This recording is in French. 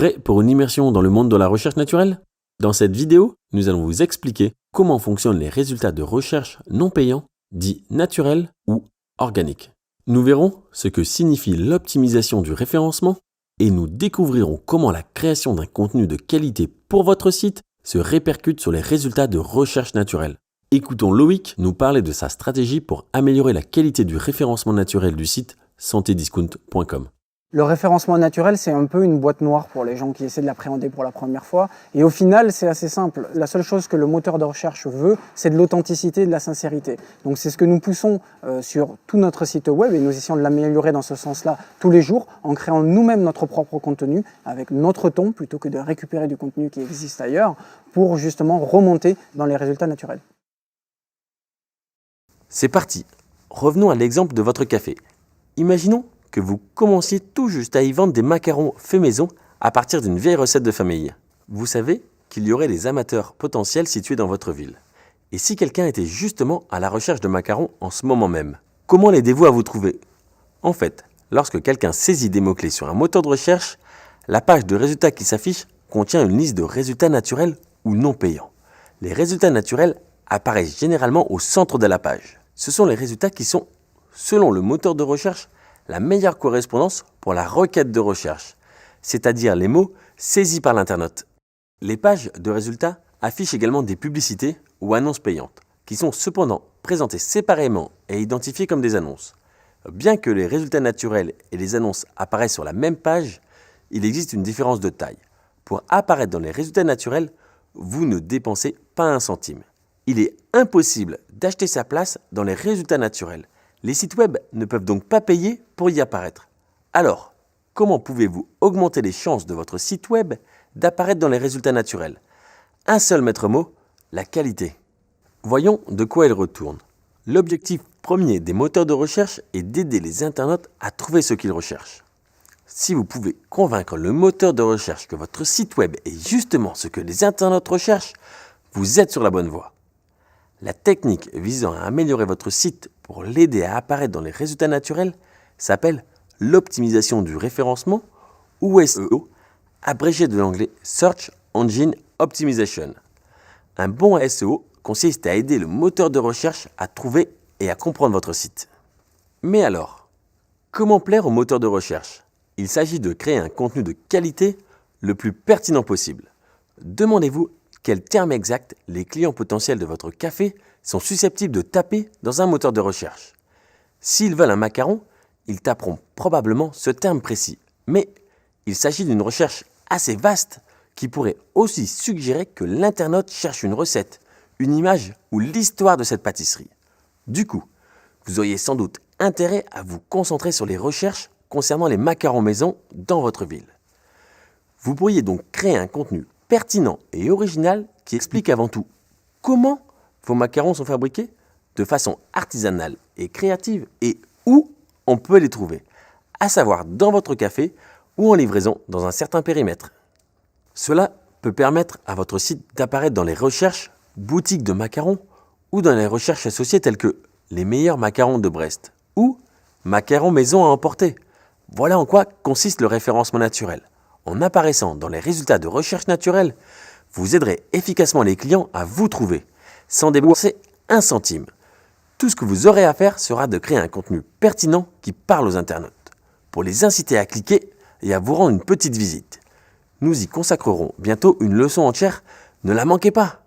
Prêt pour une immersion dans le monde de la recherche naturelle? Dans cette vidéo, nous allons vous expliquer comment fonctionnent les résultats de recherche non payants, dits naturels ou organiques. Nous verrons ce que signifie l'optimisation du référencement et nous découvrirons comment la création d'un contenu de qualité pour votre site se répercute sur les résultats de recherche naturelle. Écoutons Loïc nous parler de sa stratégie pour améliorer la qualité du référencement naturel du site santediscount.com. Le référencement naturel, c'est un peu une boîte noire pour les gens qui essaient de l'appréhender pour la première fois. Et au final, c'est assez simple. La seule chose que le moteur de recherche veut, c'est de l'authenticité et de la sincérité. Donc c'est ce que nous poussons sur tout notre site web et nous essayons de l'améliorer dans ce sens-là tous les jours en créant nous-mêmes notre propre contenu avec notre ton plutôt que de récupérer du contenu qui existe ailleurs pour justement remonter dans les résultats naturels. C'est parti. Revenons à l'exemple de votre café. Imaginons que vous commenciez tout juste à y vendre des macarons faits maison à partir d'une vieille recette de famille. Vous savez qu'il y aurait des amateurs potentiels situés dans votre ville. Et si quelqu'un était justement à la recherche de macarons en ce moment même, comment l'aidez-vous à vous trouver? En fait, lorsque quelqu'un saisit des mots-clés sur un moteur de recherche, la page de résultats qui s'affiche contient une liste de résultats naturels ou non payants. Les résultats naturels apparaissent généralement au centre de la page. Ce sont les résultats qui sont, selon le moteur de recherche, la meilleure correspondance pour la requête de recherche, c'est-à-dire les mots saisis par l'internaute. Les pages de résultats affichent également des publicités ou annonces payantes, qui sont cependant présentées séparément et identifiées comme des annonces. Bien que les résultats naturels et les annonces apparaissent sur la même page, il existe une différence de taille. Pour apparaître dans les résultats naturels, vous ne dépensez pas un centime. Il est impossible d'acheter sa place dans les résultats naturels. Les sites web ne peuvent donc pas payer pour y apparaître. Alors, comment pouvez-vous augmenter les chances de votre site web d'apparaître dans les résultats naturels? Un seul maître mot, la qualité. Voyons de quoi il retourne. L'objectif premier des moteurs de recherche est d'aider les internautes à trouver ce qu'ils recherchent. Si vous pouvez convaincre le moteur de recherche que votre site web est justement ce que les internautes recherchent, vous êtes sur la bonne voie. La technique visant à améliorer votre site pour l'aider à apparaître dans les résultats naturels s'appelle l'optimisation du référencement ou SEO, abrégé de l'anglais Search Engine Optimization. Un bon SEO consiste à aider le moteur de recherche à trouver et à comprendre votre site. Mais alors, comment plaire au moteur de recherche? Il s'agit de créer un contenu de qualité le plus pertinent possible. Demandez-vous quels termes exacts les clients potentiels de votre café sont susceptibles de taper dans un moteur de recherche. S'ils veulent un macaron, ils taperont probablement ce terme précis. Mais il s'agit d'une recherche assez vaste qui pourrait aussi suggérer que l'internaute cherche une recette, une image ou l'histoire de cette pâtisserie. Du coup, vous auriez sans doute intérêt à vous concentrer sur les recherches concernant les macarons maison dans votre ville. Vous pourriez donc créer un contenu pertinent et original qui explique avant tout comment vos macarons sont fabriqués de façon artisanale et créative et où on peut les trouver, à savoir dans votre café ou en livraison dans un certain périmètre. Cela peut permettre à votre site d'apparaître dans les recherches boutiques de macarons ou dans les recherches associées telles que les meilleurs macarons de Brest ou macarons maison à emporter. Voilà en quoi consiste le référencement naturel. En apparaissant dans les résultats de recherche naturelle, vous aiderez efficacement les clients à vous trouver, sans débourser un centime. Tout ce que vous aurez à faire sera de créer un contenu pertinent qui parle aux internautes, pour les inciter à cliquer et à vous rendre une petite visite. Nous y consacrerons bientôt une leçon entière, ne la manquez pas!